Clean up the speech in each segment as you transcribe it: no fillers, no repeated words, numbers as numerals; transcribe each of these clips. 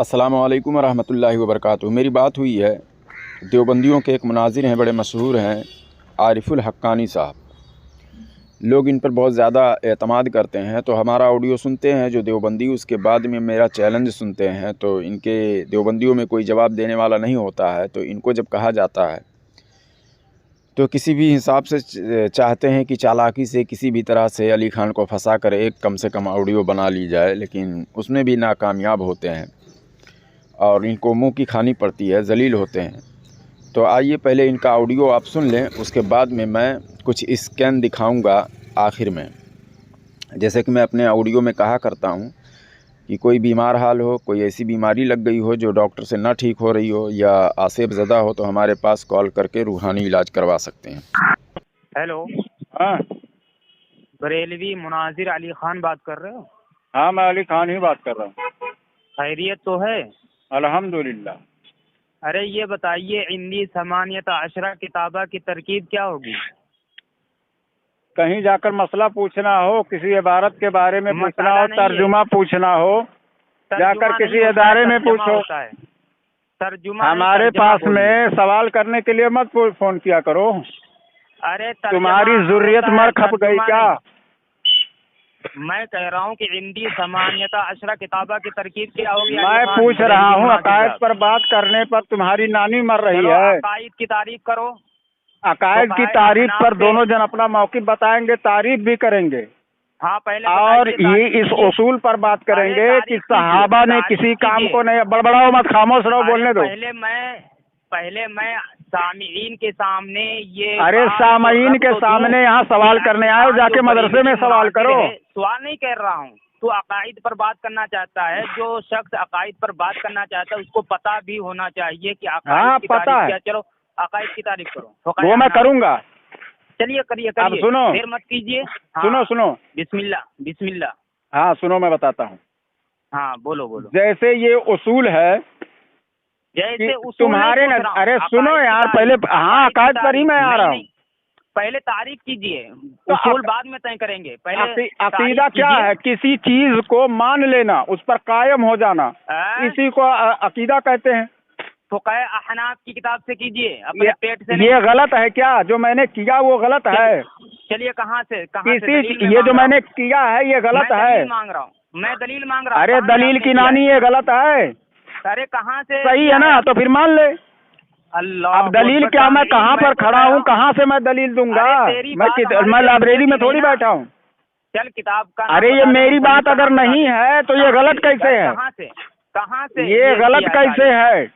अस्सलामु अलैकुम रहमतुल्लाहि व बरकातुहू। मेरी बात हुई है, देवबंदियों के एक मुनाजिर हैं, बड़े मशहूर हैं, आरिफुल हक्कानी साहब। लोग इन पर बहुत ज़्यादा एतमाद करते हैं, तो हमारा ऑडियो सुनते हैं जो देवबंदी, उसके बाद में मेरा चैलेंज सुनते हैं। तो इनके देवबंदियों में कोई जवाब देने वाला नहीं होता है, तो इनको जब कहा जाता है तो किसी भी हिसाब से चाहते हैं कि चालाकी से किसी भी तरह से अली ख़ान को फंसा कर एक कम से कम ऑडियो बना ली जाए, लेकिन उसमें भी नाकामयाब होते हैं और इनको मुंह की खानी पड़ती है, ज़लील होते हैं। तो आइए पहले इनका ऑडियो आप सुन लें, उसके बाद में मैं कुछ स्कैन दिखाऊंगा आखिर में। जैसे कि मैं अपने ऑडियो में कहा करता हूं कि कोई बीमार हाल हो, कोई ऐसी बीमारी लग गई हो जो डॉक्टर से ना ठीक हो रही हो या आसेब ज़दा हो, तो हमारे पास कॉल करके रूहानी इलाज करवा सकते हैं। हेलो, हाँ बरेलवी मुनाजिर अली खान बात कर रहे हो? हाँ, मैं अली खान ही बात कर रहा हूँ। खैरियत तो है? अल्हम्दुलिल्लाह। अरे ये बताइए, इंदी समानियत अशरा किताबा की तरकीब क्या होगी? कहीं जाकर मसला पूछना हो, किसी इबारत के बारे में पूछना मसला हो, नहीं है। तर्जुमा पूछना हो, जाकर किसी इदारे में पूछो। तर्जुमा हमारे पास में सवाल करने के लिए मत फोन किया करो। अरे तुम्हारी जुर्रियत मर खप गई क्या? मैं कह रहा हूँ कि इंदी समानियत अशरा किताबा की तरकीब क्या होगी? मैं पूछ रहा हूँ, अकायद पर बात करने पर तुम्हारी नानी मर रही है। अकायद की तारीफ करो। अकायद की तारीफ पर दोनों जन अपना मौक़िफ़ बताएंगे, तारीफ भी करेंगे। हाँ, पहले और ये इस उसूल पर बात करेंगे कि सहाबा ने किसी काम को नहीं। बड़बड़ाओ मत, खामोश रहो, बोलने दो। पहले मैं सामीन के सामने ये अरे सामीन के सामने यहाँ सवाल करने आए, जाके मदरसे में सवाल करो। सवाल नहीं कर रहा हूँ, तो अकायद पर बात करना चाहता है। जो शख्स अकायद पर बात करना चाहता है उसको पता भी होना चाहिए कि अकायद की तारीफ क्या। चलो अकायद की तारीफ करो। वो मैं करूँगा। चलिए करिए। अब सुनो, देर मत कीजिए। सुनो। बिस्मिल्लाह बिस्मिल्लाह। हाँ सुनो, मैं बताता हूँ। हाँ बोलो। जैसे ये उसूल है, जैसे तुम्हारे अरे सुनो यार, पहले हाँ अकायद पर ही मैं आ रहा हूँ। पहले तारीफ कीजिए, उसूल बाद में तय करेंगे। पहले अकीदा क्या है? किसी चीज को मान लेना, उस पर कायम हो जाना, इसी को अकीदा कहते हैं। फुक़हा अहनाफ की किताब से कीजिए, अपने पेट से। ये गलत है क्या? जो मैंने किया वो गलत है? चलिए कहाँ से ये जो मैंने किया है ये गलत है? मांग रहा हूँ मैं, दलील मांग रहा हूँ। अरे दलील की नानी, ये गलत है। अरे कहाँ से? सही है ना? तो फिर मान ले। अल्लाह, अब दलील क्या? मैं कहाँ पर खड़ा हूँ, कहाँ से मैं दलील दूंगा? मैं लाइब्रेरी में थोड़ी बैठा हूँ। चल किताब का। अरे ये मेरी बात अगर नहीं है तो ये गलत कैसे है? कहाँ से ये गलत कैसे है?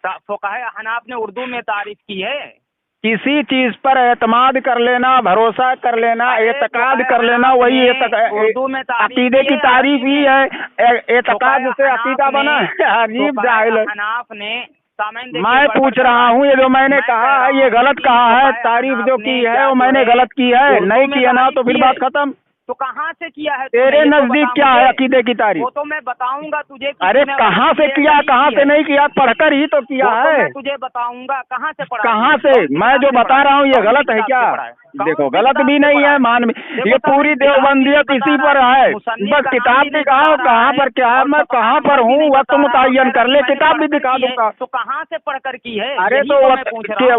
फुक़हा अहनाफ ने उर्दू में तारीफ की है। किसी चीज पर एतमाद कर लेना, भरोसा कर लेना, एतकाद कर लेना, वही उर्दू में अकीदे की तारीफ ही है। एतकाद से अकीदा बना है। अजीब जाहिल है। अहनाफ ने, मैं पूछ रहा हूँ, ये जो मैंने कहा है ये गलत कहा है? तारीफ जो की है वो मैंने गलत की है? नहीं किया ना तो फिर बात खत्म। तो कहाँ से किया है? तेरे नजदीक क्या है अकीदे की तारीफ? वो तो मैं बताऊंगा तुझे। अरे कहाँ से किया, कहाँ से नहीं किया? पढ़कर ही तो किया है। तुझे बताऊंगा कहाँ से पढ़ा। कहाँ से? मैं जो बता रहा हूँ ये गलत है क्या? देखो गलत भी नहीं है, मान में ये पूरी देवबंदियत इसी पर है। बस किताब दिखाओ, कहाँ पर क्या है, मैं कहाँ पर हूँ, वक्त मुतय्यन कर ले, किताब भी दिखा दूंगा। तो कहाँ से पढ़कर की है? अरे तो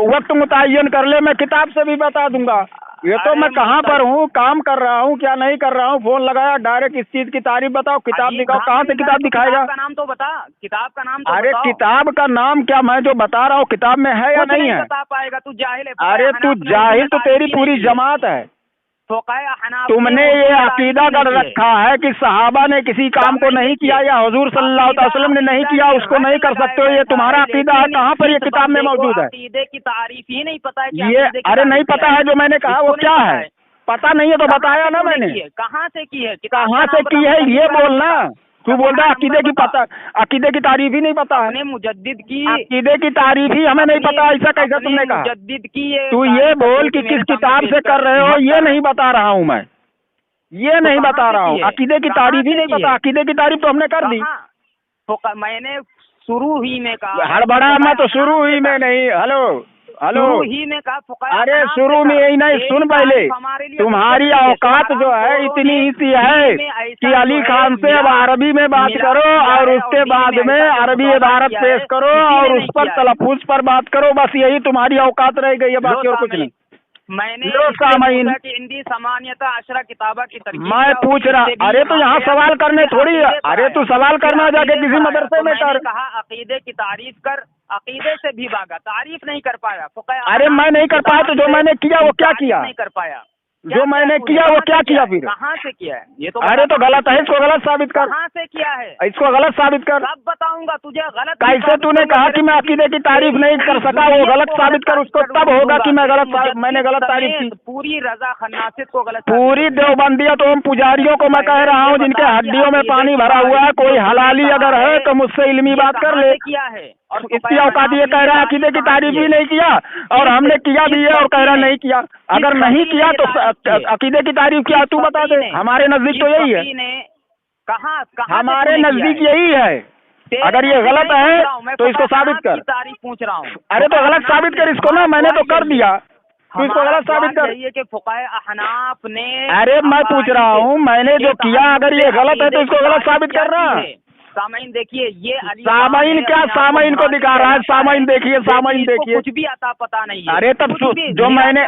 वक्त मुतय्यन कर ले, मैं किताब से भी बता दूंगा। ये तो मैं कहाँ पर हूँ, काम कर रहा हूँ, क्या नहीं कर रहा हूँ, फोन लगाया डायरेक्ट इस चीज की तारीफ बताओ, किताब दिखाओ। कहाँ से किताब दिखाएगा? किताब का नाम तो बता, किताब का नाम तो अरे किताब का नाम क्या, मैं जो बता रहा हूँ किताब में है या नहीं है? बता पाएगा तू, जाहिल है। अरे तू जाहिल तो तेरी पूरी जमात है। तुमने ये अकीदा कर रखा है कि सहाबा ने किसी काम को नहीं किया या हुजूर सल्लल्लाहु अलैहि वसल्लम ने नहीं किया, उसको नहीं कर सकते हो। ये तुम्हारा अकीदा है, कहाँ पर ये किताब में मौजूद है? अकीदे की तारीफ ही नहीं पता है ये? अरे नहीं पता है, जो मैंने कहा वो क्या है? पता नहीं है तो बताया ना मैंने। कहाँ से की है? कहाँ से की है ये बोलना। तू बोल रहा अकीदे की पता, अकीदे की तारीफ ही नहीं पता है? मुजद्दिद की अकीदे की तारीफ ही हमें नहीं पता, ऐसा कैसा तुमने कहा? मुजद्दिद की तू ये बोल कि किस किताब से कर रहे हो, ये नहीं बता रहा हूँ मैं, ये नहीं बता रहा हूँ। अकीदे की तारीफ ही नहीं पता। अकीदे की तारीफ तो हमने कर दी। मैंने शुरू ही में कहा, हड़बड़ा मैं तो शुरू ही में नहीं। हेलो हेलो, शुरू ही में कहा फुक़हा अरे अहनाफ शुरू ने में कहा, यही नहीं, तेरी सुन पहले, तारीफ हमारे लिए तुम्हारी दिक्कत नहीं है, औकात जो तुम्हारा है औरों इतनी ने सी है में ऐसा कि जो अली है खान से अब मिलाद अरबी में बात मिलाद करो किया और है उसके और बाद दीन में ऐसा जो अरबी मुताला इबारत किया पेश है, करो किसी और ने उस नहीं पर किया है। तलफ़्फ़ुज़ पर बात करो, बस यही तुम्हारी औकात रह गई है, बाकी और कुछ नहीं। मैंने लो सामाइन, की इंदी समानियता अशरा किताबा की तरकीब मैं किया, पूछ उससे रहा, भी अरे तो यहाँ आया, सवाल करने फिर थोड़ी, अकीदे पर अरे आया, तू सवाल फिर करना जाके अकीदे किसी पर मदरसे आया, में तो मैंने कर। कहा अकीदे की तारीफ कर, अकीदे से भी भागा, तारीफ नहीं कर पाया। अरे मैं नहीं कर पाया तो जो मैंने किया वो क्या किया, नहीं कर पाया, जो मैंने किया वो क्या किया फिर? कहाँ से किया है ये तो अरे तो गलत है, इसको गलत साबित कर, कहाँ से किया है, इसको गलत साबित कर। सब बताऊंगा तुझे। गलत कैसे तूने कहा कि मैं अकीदे की तारीफ नहीं कर सका, वो गलत साबित कर, उसको तब होगा कि मैं मैंने गलत तारीफ की। पूरी रजा खन्नासित को गलत, पूरी देवबंदियत उन पुजारियों को मैं कह रहा हूँ जिनके हड्डियों में पानी भरा हुआ है, कोई हलाली अगर है तो मुझसे इल्मी बात कर ले। किया है और इतनी औकात ये कह रहा है अकीदे की तारीफ भी नहीं किया और हमने किया भी है और कह रहा नहीं किया। अगर नहीं किया तो अकीदे की तारीफ किया, तू बता दे। हमारे नजदीक तो यही है, कहाँ हमारे नजदीक यही है। अगर ये गलत है तो इसको साबित कर। तारीफ पूछ रहा हूँ। अरे तो गलत साबित कर इसको ना, मैंने तो कर दिया, तू इसको गलत साबित कर। कि फुक़हा अहनाफ ने, अरे मैं पूछ रहा हूँ मैंने जो किया, अगर ये गलत है तो इसको गलत साबित करना। सामाइन देखिए, ये सामाइन क्या, सामाइन को दिखा रहा है, सामाइन देखिए, सामाइन देखिए, कुछ भी आता पता नहीं है। अरे तब जो मैंने,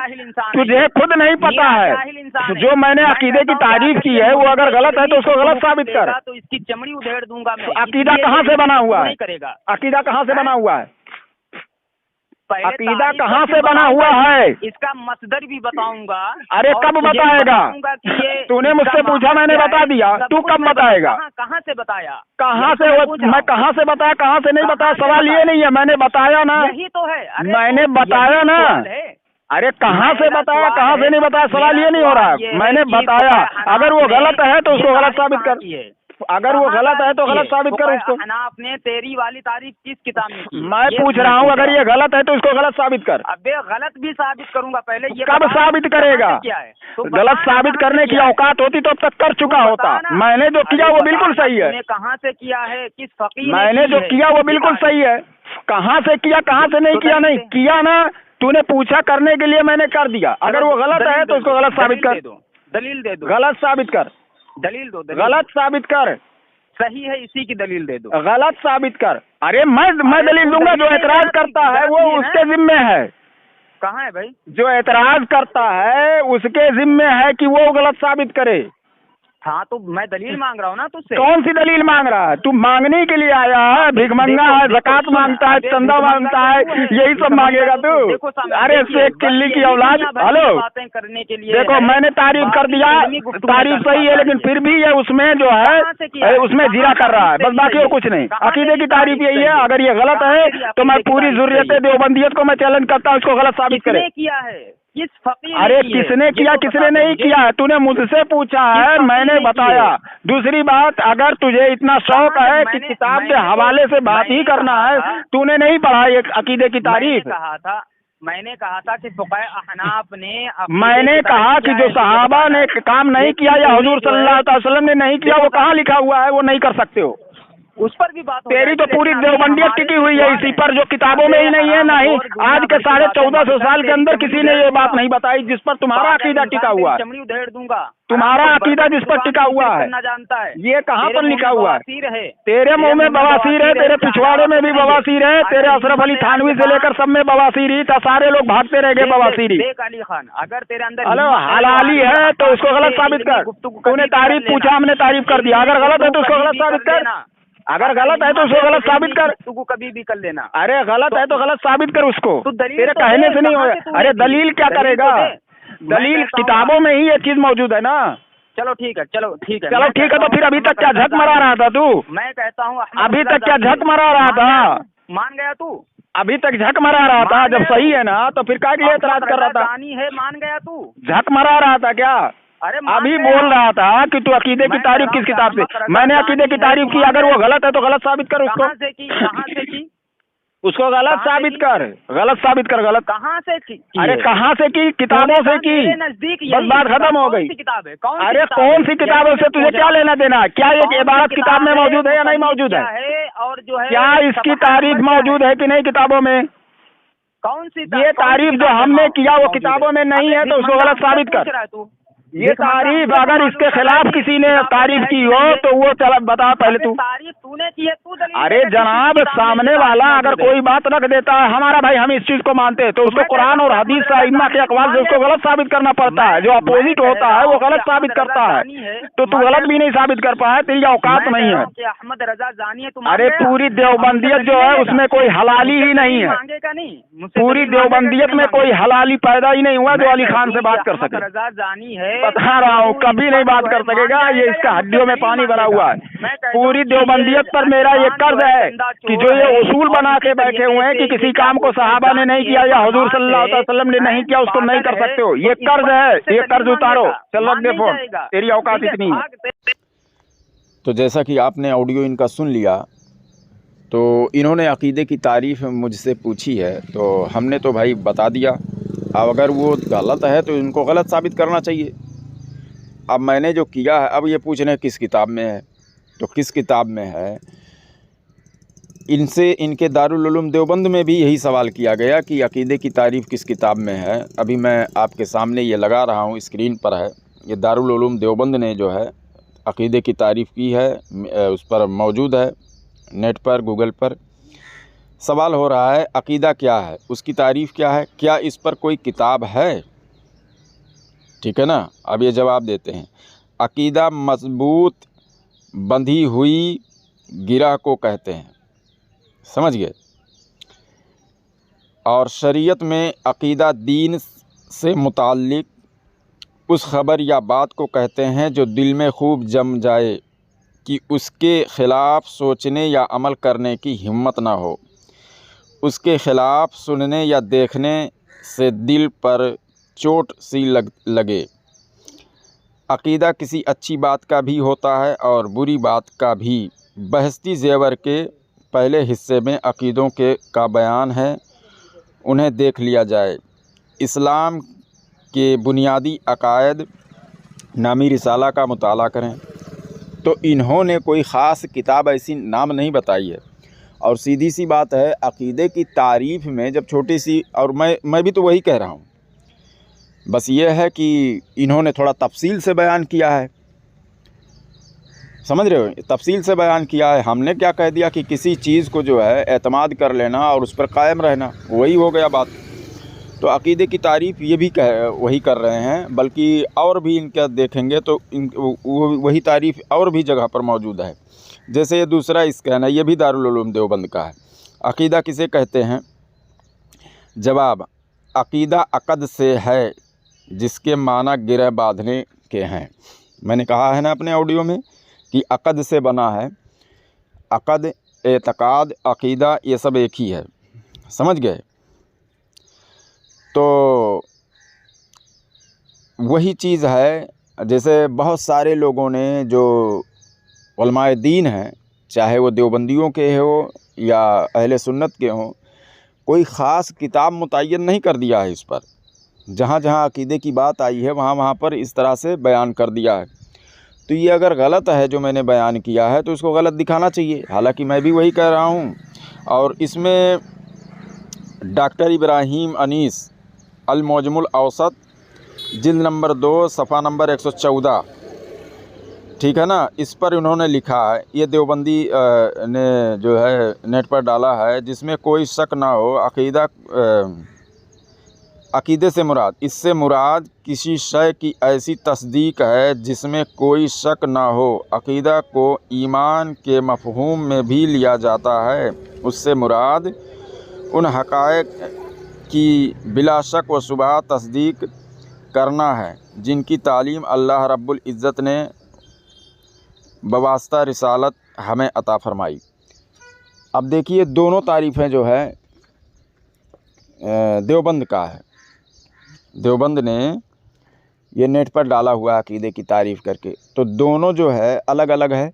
तुझे खुद नहीं पता है, जो मैंने अकीदे की तारीफ की है वो अगर गलत है तो उसको गलत साबित कर। तो इसकी चमड़ी उधेड़ दूंगा मैं। अकीदा कहाँ से बना हुआ है, करेगा अकीदा कहाँ से बना हुआ है, अकीदा तारीफ कहाँ से बना हुआ है, इसका मसदर भी बताऊंगा। अरे कब बताएगा, तूने मुझसे पूछा मैंने बता दिया, तू कब बताएगा, कहाँ से बताया, कहाँ से, मैं कहाँ से बताया, कहाँ से नहीं बताया, सवाल ये नहीं है, मैंने बताया ना, यही तो है, मैंने बताया ना। अरे कहाँ से बताया, कहाँ से नहीं बताया, सवाल ये नहीं हो रहा है, मैंने बताया। अगर वो गलत है तो उसको गलत साबित कर, अगर वो गलत है तो गलत साबित कर उसको। आपने तेरी वाली तारीफ किस किताब में की? मैं पूछ रहा हूँ अगर ये गलत है तो इसको गलत साबित कर। अबे गलत भी साबित करूंगा, पहले ये कब साबित करेगा? तो गलत साबित करने की औकात होती तो अब तक कर चुका होता। मैंने जो किया वो बिल्कुल सही है। कहाँ से किया है, किस फकीर? मैंने जो किया वो बिल्कुल सही है। कहाँ से किया, कहाँ से नहीं किया, नहीं किया ना, तूने पूछा करने के लिए मैंने कर दिया। अगर वो गलत है तो उसको गलत साबित कर, दलील दे दो, गलत साबित कर, दलील दो, गलत साबित कर, सही है इसी की दलील दे दो, गलत साबित कर। अरे मैं दलील दूंगा, जो एतराज करता है वो उसके जिम्मे है। कहाँ है भाई? जो एतराज करता है उसके जिम्मे है कि वो गलत साबित करे। हाँ तो मैं दलील मांग रहा हूँ ना तुझसे। कौन सी दलील मांग रहा है? तू मांगने के लिए आया है, भिखमंगा है, ज़कात मांगता है, चंदा मांगता है, यही सब मांगेगा तू? अरे शेख किल्ली की औलाद। हेलो, बातें करने के लिए देखो मैंने तारीफ कर दिया, तारीफ सही है, लेकिन फिर भी ये उसमें जो है उसमें जीरा कर रहा है, बस बाकी और कुछ नहीं। अकीदे की तारीफ यही है। अगर ये गलत है तो मैं पूरी ज़ुर्रियत देवबंदियत को मैं चैलेंज करता हूँ, इसको गलत साबित करे। किया है किस फकीर? अरे किसने किया, किसने नहीं किया, तूने मुझसे पूछा है, मैंने बताया। दूसरी बात, अगर तुझे इतना शौक है कि किताब के हवाले से बात ही करना है, तूने नहीं पढ़ा ये अकीदे की तारीफ। मैंने कहा था कि फुक़हा अहनाफ ने, मैंने कहा कि जो सहाबा ने काम नहीं किया या हुजूर सल्लल्लाहु अलैहि वसल्लम ने नहीं किया, वो कहाँ लिखा हुआ है, वो नहीं कर सकते हो। उस पर भी बात तेरी तो पूरी देवबंदियत टिकी हुई है इसी पर, जो किताबों में ही नहीं है, ना ही आज के 1450 साल के अंदर किसी ने ये बात नहीं बताई जिस पर तुम्हारा अकीदा टिका हुआ है। चमड़ी उधेड़ दूंगा तुम्हारा अकीदा जिस पर टिका हुआ है, जानता है ये कहाँ पर लिखा हुआ है? तेरे मुंह में बवासीर है, तेरे पिछवाड़े में भी बवासीर है, तेरे अशरफ अली थानवी से लेकर सब में बवासीर ही था, सारे लोग भागते रह गए बवासीरी। देख अली खान, अगर तेरे अंदर हलाली है तो उसको गलत साबित कर। तूने तारीफ पूछा, हमने तारीफ कर दिया। अगर गलत है तो उसको गलत साबित कर, अगर गलत है तो उसको गलत साबित कर। तू कभी भी कर लेना। अरे गलत है तो गलत साबित कर उसको, तेरे तो कहने से नहीं होगा। अरे दलील क्या करेगा? दलील किताबों में ही ये चीज मौजूद है ना। चलो ठीक है, चलो ठीक है, चलो ठीक है। तो फिर अभी तक क्या झक मरा रहा था तू? मैं कहता हूँ अभी तक क्या झक मरा रहा था? मान गया तू? अभी तक झक मरा रहा था, जब सही है ना तो फिर क्या के लिए एतराज कर रहा था? है, मान गया तू? झक मरा रहा था क्या? अरे अभी बोल रहा था कि तू अकीदे की तारीफ किस किताब से? मैंने अकीदे की तारीफ की, अगर वो गलत है तो गलत साबित कर उसको। कहाँ से की? उसको गलत साबित कर, गलत साबित कर। गलत कहाँ से की? अरे कहाँ से की? किताबों से की, नजदीक बस बात खत्म हो गई। किताब है? अरे कौन सी किताब है? उससे तुझे क्या लेना देना? क्या ये इबारत किताब में मौजूद है या नहीं मौजूद है? और जो है क्या इसकी तारीफ मौजूद है कि नहीं किताबों में? कौन सी ये तारीफ जो हमने किया वो किताबों में नहीं है, तो उसको गलत साबित कर। तू ये तारीफ अगर इसके खिलाफ किसी ने तारीफ की हो तो वो चल बता पहले तू। तारीफ तूने की है, तू दलील अरे जनाब, सामने वाला अगर कोई बात रख देता है, हमारा भाई हम इस चीज को मानते हैं, तो उसको कुरान और हदीस से इम्मा के अक़वाल से उसको गलत साबित करना पड़ता है। जो अपोजिट होता है वो गलत साबित करता है, तो तू गलत भी नहीं साबित कर पाया, तेरी औकात नहीं है। अहमद रजा जानी है तुम। अरे पूरी देवबंदियत जो है उसमें कोई हलाली ही नहीं है, पूरी देवबंदियत में कोई हलाली पैदा ही नहीं हुआ जो अली खान से बात कर सके। रजा जानी है, बता रहा हूँ, कभी नहीं बात कर सकेगा, ये इसका हड्डियों में पानी भरा हुआ है। पूरी देवबंदियत पर मेरा ये कर्ज है कि जो ये उसूल बना के बैठे हुए हैं कि किसी काम को सहाबा ने नहीं किया या हुजूर सल्लल्लाहु अलैहि वसल्लम ने नहीं किया, उसको नहीं कर सकते हो। ये कर्ज है, ये कर्ज उतारो। चल रख दे फोन, तेरी औकात इतनी है। तो जैसा कि आपने ऑडियो इनका सुन लिया, तो इन्होंने अक़ीदे की तारीफ़ मुझसे पूछी है, तो हमने तो भाई बता दिया। अब अगर वो गलत है तो इनको गलत साबित करना चाहिए। अब मैंने जो किया है, अब ये पूछ रहे हैं किस किताब में है, तो किस किताब में है, इनसे इनके दारुल उलूम देवबंद में भी यही सवाल किया गया कि अक़ीदे की तारीफ़ किस किताब में है। अभी मैं आपके सामने ये लगा रहा हूँ, स्क्रीन पर है, ये दारुल उलूम देवबंद ने जो है अक़ीदे की तारीफ़ की है, उस पर मौजूद है नेट पर, गूगल पर। सवाल हो रहा है अक़ीदा क्या है, उसकी तारीफ़ क्या है, क्या इस पर कोई किताब है? ठीक है ना। अब ये जवाब देते हैं, अक़ीदा मजबूत बंधी हुई गिरह को कहते हैं, समझ गए। और शरीयत में अक़ीदा दीन से मुताल्लिक़ उस ख़बर या बात को कहते हैं जो दिल में खूब जम जाए कि उसके ख़िलाफ़ सोचने या अमल करने की हिम्मत ना हो, उसके ख़िलाफ़ सुनने या देखने से दिल पर चोट सी लगे। अक़ीदा किसी अच्छी बात का भी होता है और बुरी बात का भी। बहस्ती ज़ेवर के पहले हिस्से में अक़ीदों का बयान है, उन्हें देख लिया जाए। इस्लाम के बुनियादी अक़ायद नामी रिसाला का मुताला करें। तो इन्होंने कोई ख़ास किताब ऐसी नाम नहीं बताई है। और सीधी सी बात है, अक़ीदे की तारीफ़ में जब छोटी सी, और मैं भी तो वही कह रहा हूँ, बस ये है कि इन्होंने थोड़ा तफसील से बयान किया है, समझ रहे हो, तफसील से बयान किया है। हमने क्या कह दिया कि किसी चीज़ को जो है एतमाद कर लेना और उस पर कायम रहना, वही हो गया बात। तो अक़ीदे की तारीफ़ ये भी वही कर रहे हैं, बल्कि और भी इनका देखेंगे तो वही तारीफ़ और भी जगह पर मौजूद है। जैसे ये दूसरा स्कैन है, ये भी दारुल उलूम देवबंद का है। अक़ीदा किसे कहते हैं? जवाब, अक़ीदा अक़द से है जिसके माना गिरह बांधने के हैं। मैंने कहा है ना अपने ऑडियो में कि अक़द से बना है। अक़द, एतक़ाद, अक़ीदा ये सब एक ही है, समझ गए। तो वही चीज़ है, जैसे बहुत सारे लोगों ने जो उलमाए दीन हैं, चाहे वो देवबंदियों के हो या अहले सुन्नत के हों, कोई ख़ास किताब मुतय्यन नहीं कर दिया है इस पर। जहाँ जहाँ अक़ीदे की बात आई है वहाँ वहाँ पर इस तरह से बयान कर दिया है। तो ये अगर गलत है जो मैंने बयान किया है तो उसको गलत दिखाना चाहिए। हालांकि मैं भी वही कह रहा हूँ। और इसमें डॉक्टर इब्राहीम अनीस अल-मुअज्जमुल औसत जिल्द नंबर 2 सफ़ा नंबर 114, ठीक है ना, इस पर उन्होंने लिखा है, ये देवबंदी ने जो है नेट पर डाला है, जिसमें कोई शक ना हो। अक़ीदे से मुराद, इससे मुराद किसी शय की ऐसी तस्दीक है जिसमें कोई शक ना हो। अक़ीदा को ईमान के मफ़हूम में भी लिया जाता है। उससे मुराद उन हक़ाइक़ की बिला शक व शुबहा तस्दीक करना है जिनकी तालीम अल्लाह रब्बुल इज़्ज़त ने बवास्ता रिसालत हमें अता फ़रमाई। अब देखिए, दोनों तारीफ़ें जो है देवबंद का है। देवबंद ने ये नेट पर डाला हुआ अक़ीदे की तारीफ़ करके, तो दोनों जो है अलग अलग है,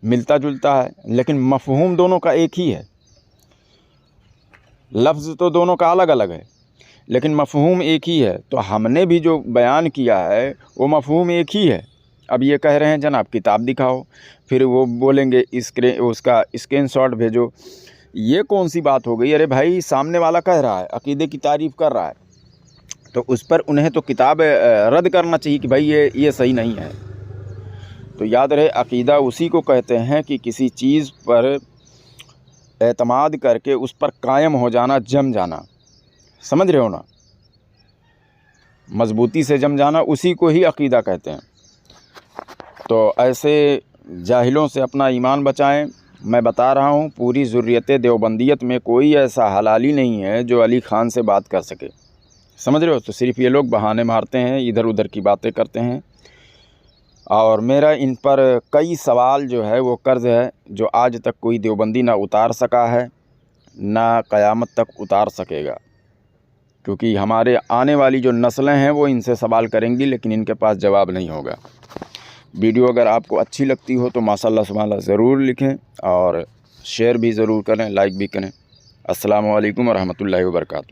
मिलता जुलता है, लेकिन मफ़हूम दोनों का एक ही है। लफ्ज़ तो दोनों का अलग अलग है, लेकिन मफ़हूम एक ही है। तो हमने भी जो बयान किया है वो मफ़हूम एक ही है। अब ये कह रहे हैं जनाब किताब दिखाओ, फिर वो बोलेंगे उसका स्क्रीनशॉट भेजो, ये कौन सी बात हो गई? अरे भाई, सामने वाला कह रहा है, अकीदे की तारीफ़ कर रहा है, तो उस पर उन्हें तो किताब रद्द करना चाहिए कि भाई ये सही नहीं है। तो याद रहे, अकीदा उसी को कहते हैं कि किसी चीज़ पर एतमाद करके उस पर कायम हो जाना, जम जाना। समझ रहे हो ना? मजबूती से जम जाना, उसी को ही अकीदा कहते हैं। तो ऐसे जाहिलों से अपना ईमान बचाएं। मैं बता रहा हूँ, पूरी ज़ुर्रियत देवबंदियत में कोई ऐसा हलाली नहीं है जो अली ख़ान से बात कर सके। समझ रहे हो? तो सिर्फ़ ये लोग बहाने मारते हैं, इधर उधर की बातें करते हैं। और मेरा इन पर कई सवाल जो है वो कर्ज़ है, जो आज तक कोई देवबंदी ना उतार सका है, ना क़यामत तक उतार सकेगा। क्योंकि हमारे आने वाली जो नस्लें हैं वो इनसे सवाल करेंगी, लेकिन इनके पास जवाब नहीं होगा। वीडियो अगर आपको अच्छी लगती हो तो माशाअल्लाह सुभानअल्लाह ज़रूर लिखें और शेयर भी ज़रूर करें, लाइक भी करें। अस्सलामु अलैकुम व रहमतुल्लाहि व बरकातुहू।